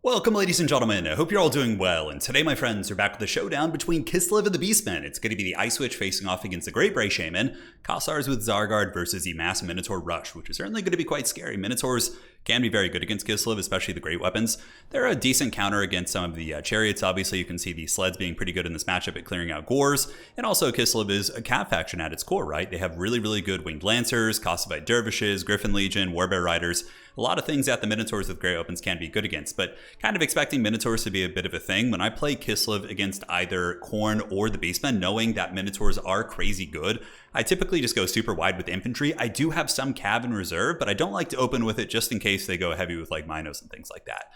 Welcome, ladies and gentlemen. I hope you're all doing well, and today, my friends, we're back with the showdown between Kislev and the Beastmen. It's going to be the Ice Witch facing off against the Great Bray Shaman, Kossars with Zargard versus the Mass Minotaur Rush, which is certainly going to be quite scary. Minotaurs can be very good against Kislev, especially the great weapons. They're a decent counter against some of the chariots. Obviously, you can see the sleds being pretty good in this matchup at clearing out gores, and also Kislev is a cav faction at its core, right? They have really good winged lancers, Kossovite dervishes, Griffin Legion, Warbear riders. A lot of things that the Minotaurs with great weapons can be good against, but kind of expecting Minotaurs to be a bit of a thing. When I play Kislev against either Khorne or the Beastmen, knowing that Minotaurs are crazy good, I typically just go super wide with infantry. I do have some cav in reserve, but I don't like to open with it just in case they go heavy with like MINOs and things like that.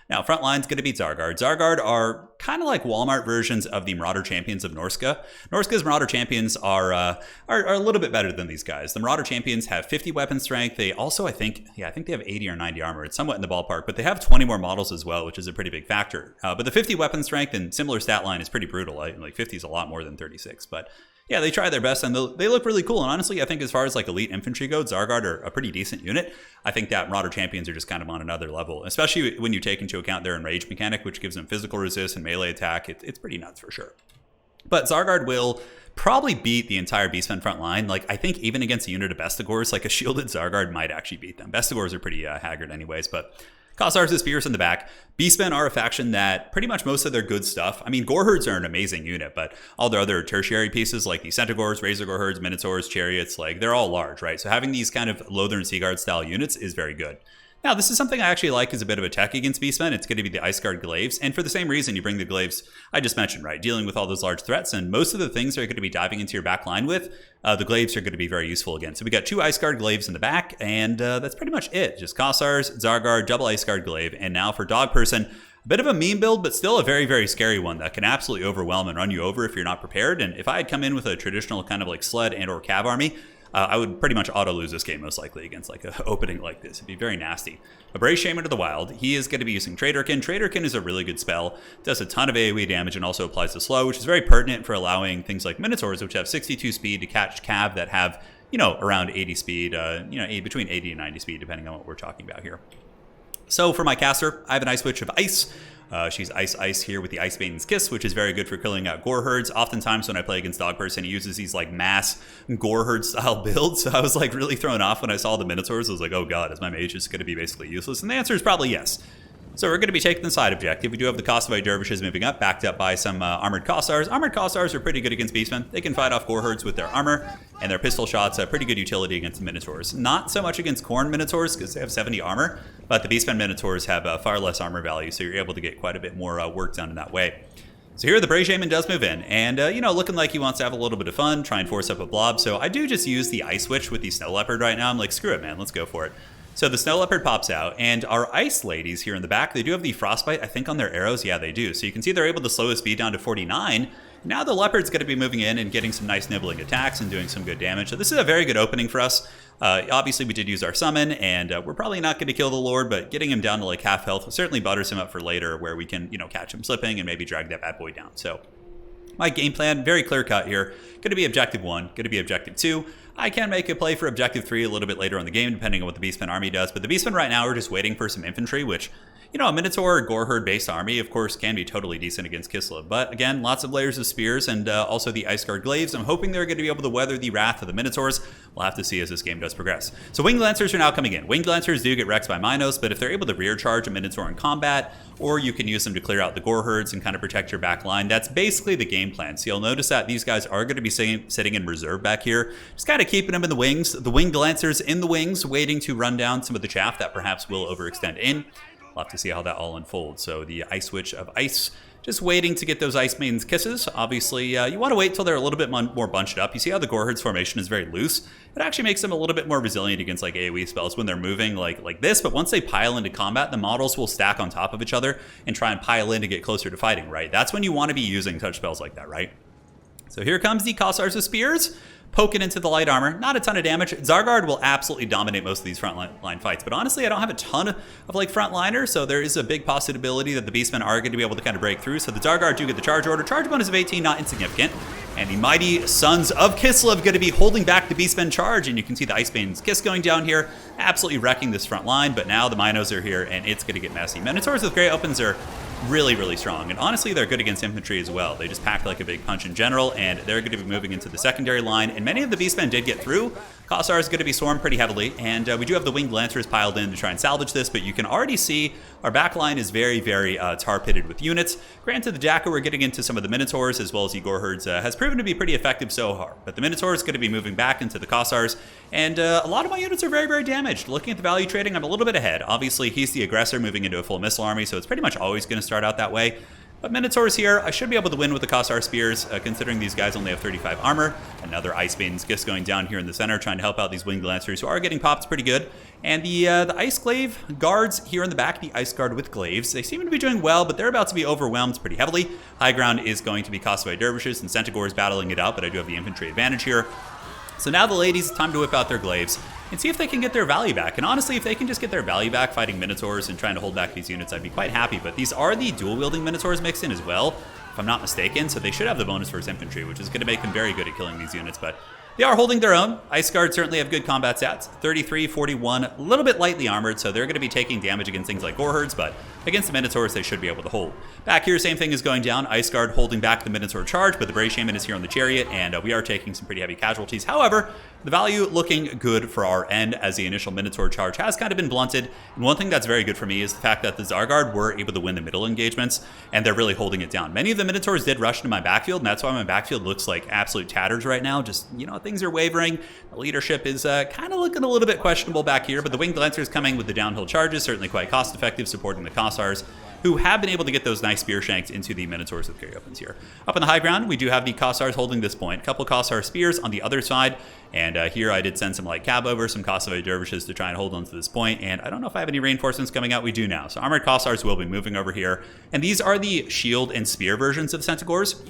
Now, frontline's going to be Zargard. Zargard are kind of like Walmart versions of the Marauder Champions of Norska. Norska's Marauder Champions are a little bit better than these guys. The Marauder Champions have 50 weapon strength. They also, I think they have 80 or 90 armor. It's somewhat in the ballpark, but they have 20 more models as well, which is a pretty big factor. But the 50 weapon strength and similar stat line is pretty brutal. Like 50 is a lot more than 36, but yeah, they try their best, and they look really cool. And honestly, I think as far as like elite infantry go, Zargard are a pretty decent unit. I think that Marauder Champions are just kind of on another level, especially when you take into account their enraged mechanic, which gives them physical resist and melee attack. It's pretty nuts for sure. But Zargard will probably beat the entire Beastmen front line. Like, I think even against a unit of Bestigors, like a shielded Zargard might actually beat them. Bestigors are pretty haggard anyways, but Kossars is fierce in the back. Beastmen are a faction that pretty much most of their good stuff. I mean, Goreherds are an amazing unit, but all their other tertiary pieces like the Centaurs, Razor Goreherds, Minotaurs, Chariots, like they're all large, right? So having these kind of Lothern Seaguard style units is very good. Now, this is something I actually like as a bit of a tech against Beastmen. It's going to be the Ice Guard Glaives, and for the same reason you bring the Glaives I just mentioned, right? Dealing with all those large threats, and most of the things they're going to be diving into your back line with, the Glaives are going to be very useful again. So we got two Ice Guard Glaives in the back, and that's pretty much it. Just Kossars, Zargard, double Ice Guard Glaive, and now for Dog Person, a bit of a meme build, but still a very scary one that can absolutely overwhelm and run you over if you're not prepared. And if I had come in with a traditional kind of like sled and or cav army, I would pretty much auto lose this game most likely against like an opening like this. It'd be very nasty. A Bray Shaman of the Wild. He is going to be using Traderkin. Traderkin is a really good spell. Does a ton of AoE damage and also applies to slow, which is very pertinent for allowing things like Minotaurs, which have 62 speed, to catch cav that have, around 80 speed, between 80 and 90 speed, depending on what we're talking about here. So for my caster, I have an Ice Witch of Ice. She's Ice here with the Ice Maiden's Kiss, which is very good for killing out Goreherds. Oftentimes when I play against Dog Person, he uses these like mass Goreherd style builds. So I was like really thrown off when I saw the Minotaurs. I was like, oh god, is my mage just going to be basically useless? And the answer is probably yes. So we're going to be taking the side objective. We do have the Kossovite dervishes moving up, backed up by some armored Kossars. Armored Kossars are pretty good against Beastmen. They can fight off Goreherds with their armor, and their pistol shots are pretty good utility against the Minotaurs. Not so much against Khorne Minotaurs, because they have 70 armor, but the Beastmen Minotaurs have far less armor value, so you're able to get quite a bit more work done in that way. So here the Bray Shaman does move in, and looking like he wants to have a little bit of fun, try and force up a blob. So I do just use the Ice Witch with the Snow Leopard right now. I'm like, screw it, man, let's go for it. So the Snow Leopard pops out, and our Ice Ladies here in the back, they do have the Frostbite, I think, on their arrows. Yeah, they do. So you can see they're able to slow his speed down to 49. Now the Leopard's going to be moving in and getting some nice nibbling attacks and doing some good damage. So this is a very good opening for us. Obviously, we did use our summon, and we're probably not going to kill the Lord, but getting him down to like half health certainly butters him up for later, where we can, catch him slipping and maybe drag that bad boy down. So my game plan, very clear cut here. Going to be objective 1, going to be objective 2. I can make a play for objective 3 a little bit later on the game, depending on what the Beastmen army does. But the Beastmen right now are just waiting for some infantry, which, a Minotaur or Goreherd-based army, of course, can be totally decent against Kislev. But again, lots of layers of spears and also the Ice Guard Glaives. I'm hoping they're going to be able to weather the wrath of the Minotaurs. We'll have to see as this game does progress. So Winged Lancers are now coming in. Winged Lancers do get wrecked by MINOs, but if they're able to rear charge a Minotaur in combat, or you can use them to clear out the Goreherds and kind of protect your back line, that's basically the game plan. So you'll notice that these guys are going to be sitting in reserve back here, just kind of keeping them in the wings. The Winged Lancers in the wings, waiting to run down some of the chaff that perhaps will overextend in. We'll have to see how that all unfolds. So the Ice Witch of Ice, just waiting to get those Ice Maiden's Kisses. Obviously, you want to wait till they're a little bit more bunched up. You see how the Goreherds formation is very loose? It actually makes them a little bit more resilient against like AoE spells when they're moving like this, but once they pile into combat, the models will stack on top of each other and try and pile in to get closer to fighting, right? That's when you want to be using such spells like that, right? So here comes the Kossars of Spears. poking into the light armor. Not a ton of damage. Zargard will absolutely dominate most of these frontline fights, but honestly, I don't have a ton of like frontliners, so there is a big possibility that the Beastmen are going to be able to kind of break through. So the Zargard do get the charge order. Charge bonus of 18, not insignificant. And the mighty Sons of Kislev going to be holding back the Beastmen charge, and you can see the Icebane's Kiss going down here, absolutely wrecking this front line, but now the Minos are here, and it's going to get messy. Minotaurs with Great Opens are really, really strong, and honestly, they're good against infantry as well. They just pack like a big punch in general, and they're going to be moving into the secondary line, and many of the Beastmen did get through. Kossar is going to be swarmed pretty heavily, and we do have the Winged Lancers piled in to try and salvage this, but you can already see our back line is very, very tar-pitted with units. Granted, the Jacka, we're getting into some of the Minotaurs, as well as the Gorherds, has proven to be pretty effective so far, but the Minotaur is going to be moving back into the Kossars, and a lot of my units are very, very damaged. Looking at the value trading, I'm a little bit ahead. Obviously, he's the aggressor moving into a full missile army, so it's pretty much always going to start out that way. But Minotaurs here, I should be able to win with the Kossar Spears, considering these guys only have 35 armor. Another Icebane's Kiss going down here in the center, trying to help out these Winged Lancers, who are getting popped pretty good. And the Ice Glaive guards here in the back, the Ice Guard with Glaives, they seem to be doing well, but they're about to be overwhelmed pretty heavily. High ground is going to be Kosovo Dervishes and Centaurs battling it out, but I do have the infantry advantage here. So now the ladies, it's time to whip out their glaives and see if they can get their value back. And honestly, if they can just get their value back fighting Minotaurs and trying to hold back these units, I'd be quite happy. But these are the dual-wielding Minotaurs mixed in as well, if I'm not mistaken. So they should have the bonus versus infantry, which is going to make them very good at killing these units. But they are holding their own. Ice Guards certainly have good combat stats. 33, 41, a little bit lightly armored, so they're going to be taking damage against things like Gorherds, but against the Minotaurs, they should be able to hold. Back here, same thing is going down. Ice Guard holding back the Minotaur charge, but the Brave Shaman is here on the Chariot, and we are taking some pretty heavy casualties. However, the value looking good for our end, as the initial Minotaur charge has kind of been blunted. And one thing that's very good for me is the fact that the Zargard were able to win the middle engagements, and they're really holding it down. Many of the Minotaurs did rush into my backfield, and that's why my backfield looks like absolute tatters right now. Just, you know, things are wavering. The leadership is kind of looking a little bit questionable back here, but the Winged Lancers coming with the downhill charges, certainly quite cost-effective, supporting the Kossars, who have been able to get those nice spear shanks into the Minotaurs with Great Opens here. Up on the high ground, we do have the Kossars holding this point. A couple Kossar spears on the other side, and here I did send some light cab over, some Kosovo Dervishes to try and hold on to this point, and I don't know if I have any reinforcements coming out. We do now. So Armored Kossars will be moving over here, and these are the shield and spear versions of the Centaurs,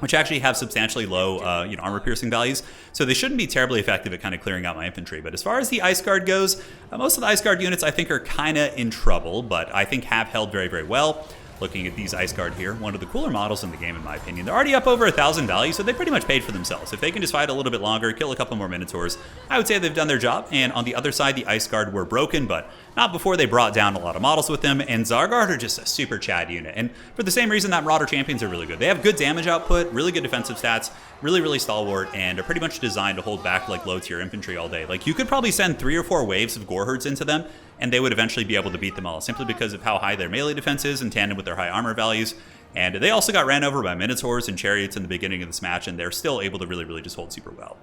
which actually have substantially low armor-piercing values, so they shouldn't be terribly effective at kind of clearing out my infantry. But as far as the Ice Guard goes, most of the Ice Guard units I think are kind of in trouble, but I think have held very, very well. Looking at these Ice Guard here, one of the cooler models in the game in my opinion. They're already up over 1,000 value, so they pretty much paid for themselves. If they can just fight a little bit longer, kill a couple more Minotaurs, I would say they've done their job. And on the other side, the Ice Guard were broken, but not before they brought down a lot of models with them. And Zargard are just a super Chad unit. And for the same reason that Marauder Champions are really good. They have good damage output, really good defensive stats, really, really stalwart, and are pretty much designed to hold back like low-tier infantry all day. Like, you could probably send 3 or 4 waves of Gorherds into them, and they would eventually be able to beat them all, simply because of how high their melee defense is in tandem with their high armor values. And they also got ran over by Minotaurs and Chariots in the beginning of this match, and they're still able to really, really just hold super well.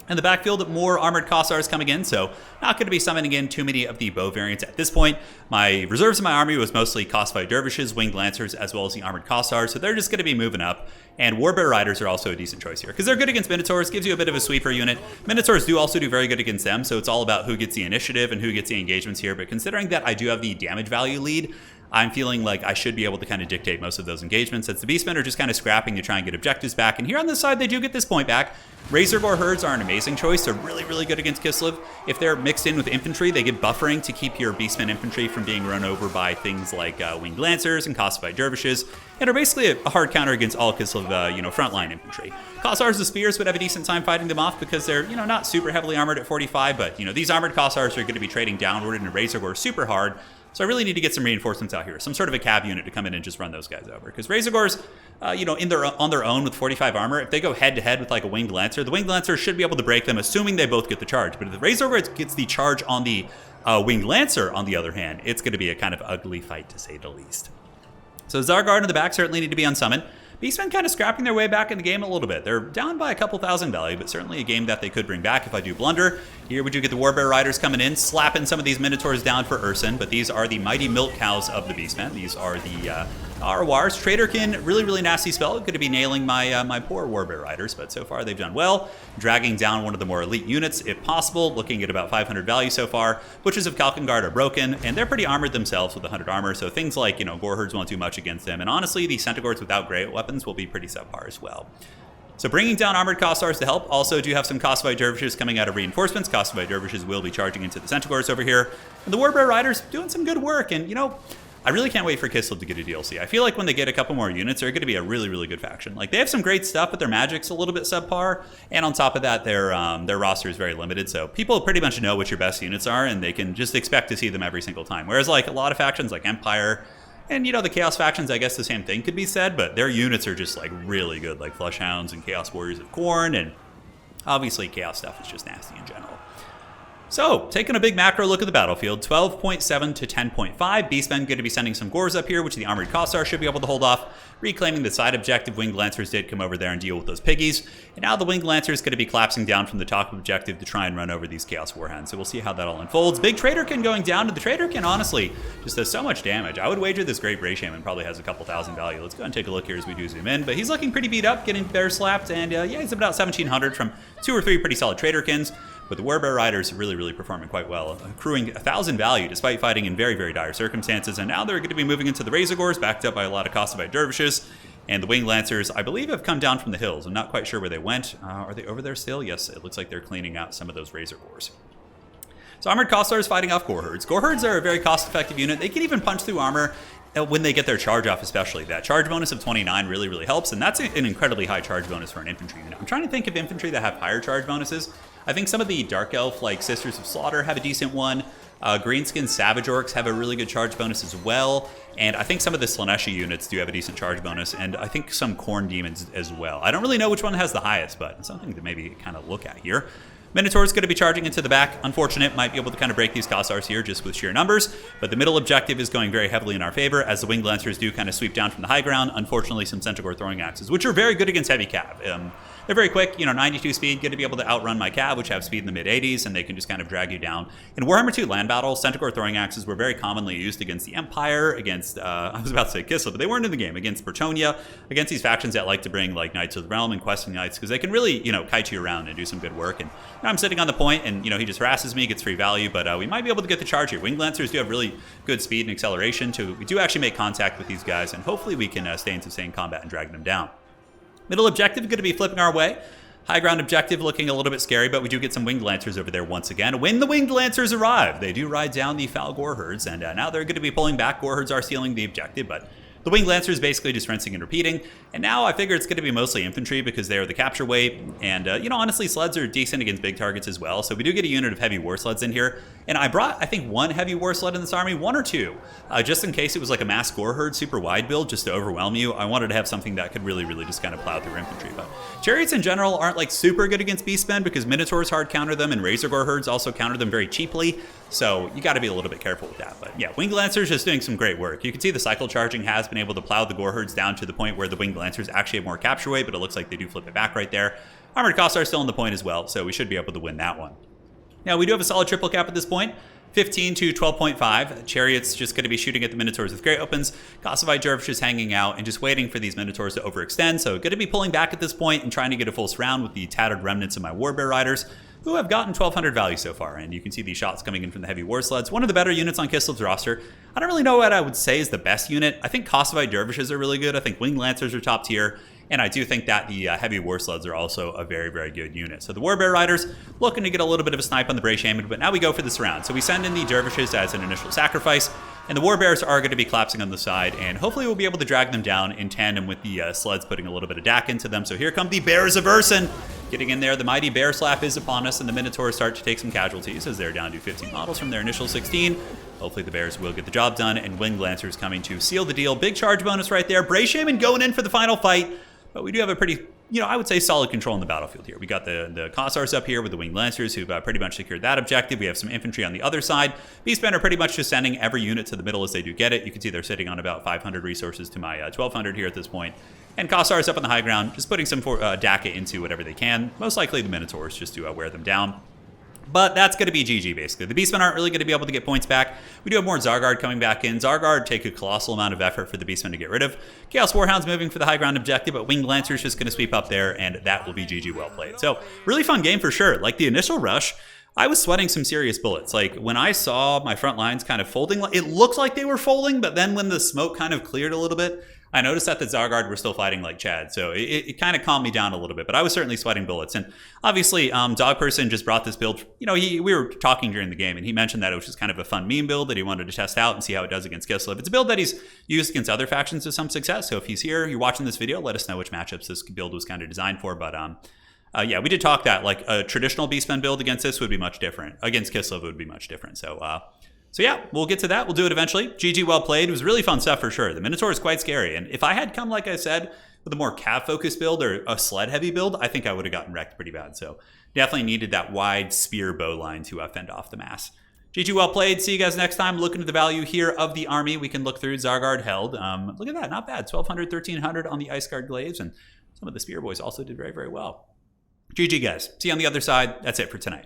In the backfield, more Armored Kossars coming in, so not going to be summoning in too many of the bow variants at this point. My reserves in my army was mostly Kosovo Dervishes, Winged Lancers, as well as the Armored Kossars, so they're just going to be moving up. And Warbear Riders are also a decent choice here, because they're good against Minotaurs, gives you a bit of a sweeper unit. Minotaurs do also do very good against them, so it's all about who gets the initiative and who gets the engagements here. But considering that I do have the damage value lead, I'm feeling like I should be able to kind of dictate most of those engagements, as the Beastmen are just kind of scrapping to try and get objectives back. And here on this side, they do get this point back. Razor Gorherds are an amazing choice. They're really, really good against Kislev. If they're mixed in with infantry, they get buffering to keep your Beastmen infantry from being run over by things like Winged Lancers and Kosovo Dervishes, and are basically a hard counter against all Kislev, frontline infantry. Kossars the Spears would have a decent time fighting them off, because they're, not super heavily armored at 45, but, these armored Kossars are going to be trading downward into Razor Gore super hard. So I really need to get some reinforcements out here, some sort of a cab unit to come in and just run those guys over. Because Razor Gores, on their own with 45 armor, if they go head-to-head with like a Winged Lancer, the Winged Lancer should be able to break them, assuming they both get the charge. But if the Razor Gore gets the charge on the Winged Lancer, on the other hand, it's going to be a kind of ugly fight, to say the least. So Zargard in the back certainly need to be unsummoned. Beastmen kind of scrapping their way back in the game a little bit. They're down by a couple thousand value, but certainly a game that they could bring back if I do blunder. Here we do get the Warbear Riders coming in, slapping some of these Minotaurs down for Urson, but these are the mighty milk cows of the Beastmen. These are the Arwars. Traderkin, really, really nasty spell. Going to be nailing my my poor Warbear Riders, but so far they've done well. Dragging down one of the more elite units, if possible, looking at about 500 value so far. Butchers of Kalkengard are broken, and they're pretty armored themselves with 100 armor, so things like, Gorherds won't do much against them. And honestly, the Centaurs without great weapons will be pretty subpar as well. So bringing down armored Kossars to help. Also do have some Kossovite dervishes coming out of reinforcements. Kossovite dervishes will be charging into the Centaurs over here. And the Warbear Riders doing some good work. And, you know, I really can't wait for Kislev to get a DLC. I feel like when they get a couple more units, they're going to be a really, really good faction. Like, they have some great stuff, but their magic's a little bit subpar. And on top of that, their roster is very limited. So people pretty much know what your best units are, and they can just expect to see them every single time. Whereas, like, a lot of factions like Empire and, you know, the Chaos factions, I guess the same thing could be said, but their units are just, like, really good, like Flushhounds and Chaos Warriors of Khorne, and obviously Chaos stuff is just nasty in general. So, taking a big macro look at the battlefield, 12.7 to 10.5. Beastmen going to be sending some Gores up here, which the Armored Kossar should be able to hold off. Reclaiming the side objective, Winged Lancers did come over there and deal with those piggies. And now the Winged Lancers going to be collapsing down from the top objective to try and run over these Chaos Warhounds. So we'll see how that all unfolds. Big Traderkin going down, and the Traderkin honestly just does so much damage. I would wager this Great Bray Shaman probably has a couple thousand value. Let's go and take a look here as we do zoom in. But he's looking pretty beat up, getting bear slapped, and yeah, he's about 1,700 from 2 or 3 pretty solid Traderkins. But the Warbear Riders really, really performing quite well, accruing 1,000 value despite fighting in very, very dire circumstances. And now they're going to be moving into the Razor Gores, backed up by a lot of Kossovite dervishes. And the Winged Lancers, I believe, have come down from the hills. I'm not quite sure where they went. Are they over there still? Yes, it looks like they're cleaning out some of those Razor Gores. So Armored Kossars fighting off Gore Herds. Gore Herds are a very cost-effective unit. They can even punch through armor when they get their charge off, especially. That charge bonus of 29 really, really helps, and that's an incredibly high charge bonus for an infantry unit. I'm trying to think of infantry that have higher charge bonuses. I think some of the Dark Elf, like Sisters of Slaughter, have a decent one. Greenskin Savage Orcs have a really good charge bonus as well. And I think some of the Slaneshi units do have a decent charge bonus, and I think some Khorne Demons as well. I don't really know which one has the highest, but it's something to maybe kind of look at here. Minotaur's going to be charging into the back. Unfortunate, might be able to kind of break these Kossars here just with sheer numbers, but the middle objective is going very heavily in our favor as the Winged Lancers do kind of sweep down from the high ground. Unfortunately, some Centaur throwing axes, which are very good against heavy cav. They're very quick, you know, 92 speed, going to be able to outrun my cav, which have speed in the mid-80s, and they can just kind of drag you down. In Warhammer 2 land battles, Centaur throwing axes were very commonly used against the Empire, against, I was about to say Kislev, but they weren't in the game, against Bretonnia, against these factions that like to bring, like, Knights of the Realm and Questing Knights, because they can really, you know, kite you around and do some good work. And now I'm sitting on the point, and, you know, he just harasses me, gets free value, but we might be able to get the charge here. Winged Lancers do have really good speed and acceleration, we do actually make contact with these guys, and hopefully we can stay in sustained combat and drag them down. Middle objective is going to be flipping our way. High ground objective looking a little bit scary, but we do get some Winged Lancers over there once again. When the Winged Lancers arrive, they do ride down the foul Gore Herds, and now they're going to be pulling back. Gore Herds are stealing the objective, but the Winged Lancers basically just rinsing and repeating. And now I figure it's going to be mostly infantry because they are the capture weight. And, you know, honestly, sleds are decent against big targets as well. So we do get a unit of heavy war sleds in here. And I brought, I think, 1 heavy war sled in this army, 1 or 2, just in case it was like a mass Gore Herd super wide build just to overwhelm you. I wanted to have something that could really, really just kind of plow through infantry. But chariots in general aren't like super good against Beastmen because Minotaurs hard counter them and Razor Gore Herds also counter them very cheaply. So you got to be a little bit careful with that. But yeah, Winged Lancers just doing some great work. You can see the cycle charging has been able to plow the Gore Herds down to the point where the Winged Lancers actually have more capture weight, but it looks like they do flip it back right there. Armored Kossar still on the point as well, so we should be able to win that one. Now we do have a solid triple cap at this point. 15 to 12.5. Chariots just going to be shooting at the Minotaurs with great opens. Kossovite dervishes hanging out and just waiting for these Minotaurs to overextend. So going to be pulling back at this point and trying to get a full surround with the tattered remnants of my Warbear Riders, who have gotten 1,200 value so far. And you can see these shots coming in from the heavy war sleds. One of the better units on Kislev's roster. I don't really know what I would say is the best unit. I think Kossovite dervishes are really good. I think Winged Lancers are top tier. And I do think that the heavy war sleds are also a very, very good unit. So the Warbear Riders looking to get a little bit of a snipe on the Bray Shaman, but now we go for this round. So we send in the dervishes as an initial sacrifice, and the Warbears are going to be collapsing on the side, and hopefully we'll be able to drag them down in tandem with the sleds putting a little bit of DAC into them. So here come the Bears of Urson getting in there. The mighty Bear Slap is upon us, and the Minotaurs start to take some casualties as they're down to 15 models from their initial 16. Hopefully the Bears will get the job done, and Winged Lancers coming to seal the deal. Big charge bonus right there. Bray Shaman going in for the final fight. But we do have a pretty, you know, I would say solid control in the battlefield here. We got the Kossars up here with the Winged Lancers who've pretty much secured that objective. We have some infantry on the other side. Beastmen are pretty much just sending every unit to the middle as they do get it. You can see they're sitting on about 500 resources to my 1,200 here at this point. And Kossars up on the high ground, just putting some DACA into whatever they can. Most likely the Minotaurs just to wear them down. But that's going to be GG, basically. The Beastmen aren't really going to be able to get points back. We do have more Zargard coming back in. Zargard take a colossal amount of effort for the Beastmen to get rid of. Chaos Warhounds moving for the high ground objective, but Winged Lancers just going to sweep up there, and that will be GG well played. So, really fun game for sure. Like, the initial rush, I was sweating some serious bullets. Like, when I saw my front lines kind of folding, it looked like they were folding, but then when the smoke kind of cleared a little bit, I noticed that the Zargard were still fighting like Chad, so it kind of calmed me down a little bit, but I was certainly sweating bullets. And obviously, Dog Person just brought this build. You know, we were talking during the game, and he mentioned that it was just kind of a fun meme build that he wanted to test out and see how it does against Kislev. It's a build that he's used against other factions with some success, so if he's here, you're watching this video, let us know which matchups this build was kind of designed for. But yeah, we did talk that like a traditional Beastmen build against this would be much different. Against Kislev, it would be much different. So yeah, we'll get to that. We'll do it eventually. GG, well played. It was really fun stuff for sure. The Minotaur is quite scary. And if I had come, like I said, with a more cav-focused build or a sled-heavy build, I think I would have gotten wrecked pretty bad. So definitely needed that wide spear bow line to fend off the mass. GG, well played. See you guys next time. Looking at the value here of the army. We can look through Zargard held. Look at that. Not bad. 1,200, 1,300 on the Ice Guard Glaives. And some of the Spear Boys also did very, very well. GG, guys. See you on the other side. That's it for tonight.